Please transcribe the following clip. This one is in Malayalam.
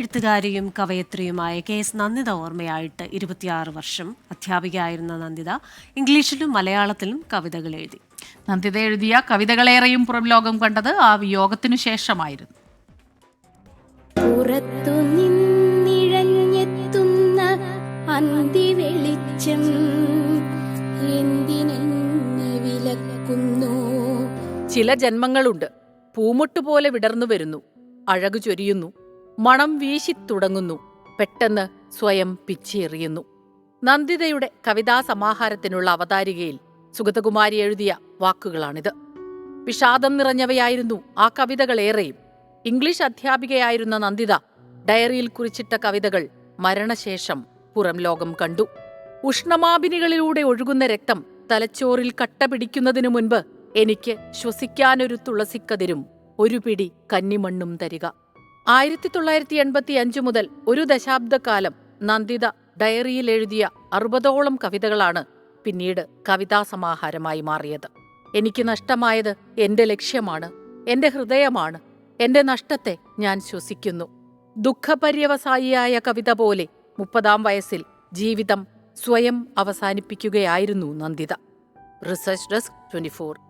എഴുത്തുകാരിയും കവയത്രിയുമായ KS നന്ദിത ഓർമ്മയായിട്ട് 26 വർഷം. അധ്യാപികയായിരുന്ന നന്ദിത ഇംഗ്ലീഷിലും മലയാളത്തിലും കവിതകൾ എഴുതി. നന്ദിത എഴുതിയ കവിതകളേറെയും പുറം ലോകം കണ്ടത് ആ വിയോഗത്തിനു ശേഷമായിരുന്നു. പുറത്തു നിന്നിഴഞ്ഞെത്തുന്ന അന്തിവെളിച്ചം എന്തിനെന്നെ വിലക്കുന്നു. ചില ജന്മങ്ങളുണ്ട്. പൂമൊട്ടുപോലെ വിടർന്നു വരുന്നു, അഴകു ചൊരിയുന്നു, മണം വീശിത്തുടങ്ങുന്നു, പെട്ടെന്ന് സ്വയം പിച്ചെറിയുന്നു. നന്ദിതയുടെ കവിതാ സമാഹാരത്തിനുള്ള അവതാരികയിൽ സുഗതകുമാരി എഴുതിയ വാക്കുകളാണിത്. വിഷാദം നിറഞ്ഞവയായിരുന്നു ആ കവിതകളേറെയും. ഇംഗ്ലീഷ് അധ്യാപികയായിരുന്ന നന്ദിത ഡയറിയിൽ കുറിച്ചിട്ട കവിതകൾ മരണശേഷം പുറം ലോകം കണ്ടു. ഉഷ്ണമാപിനികളിലൂടെ ഒഴുകുന്ന രക്തം തലച്ചോറിൽ കട്ട പിടിക്കുന്നതിനു മുൻപ് എനിക്ക് ശ്വസിക്കാനൊരു തുളസിക്കതിരും ഒരു പിടി കന്നിമണ്ണും തരിക. 1985 മുതൽ ഒരു ദശാബ്ദക്കാലം നന്ദിത ഡയറിയിൽ എഴുതിയ 60ഓളം കവിതകളാണ് പിന്നീട് കവിതാ സമാഹാരമായി മാറിയത്. എനിക്ക് നഷ്ടമായത് എന്റെ ലക്ഷ്യമാണ്, എന്റെ ഹൃദയമാണ്. എന്റെ നഷ്ടത്തെ ഞാൻ ശ്വസിക്കുന്നു. ദുഃഖപര്യവസായിയായ കവിത പോലെ 30-ാം വയസ്സിൽ ജീവിതം സ്വയം അവസാനിപ്പിക്കുകയായിരുന്നു നന്ദിത. Research desk 24.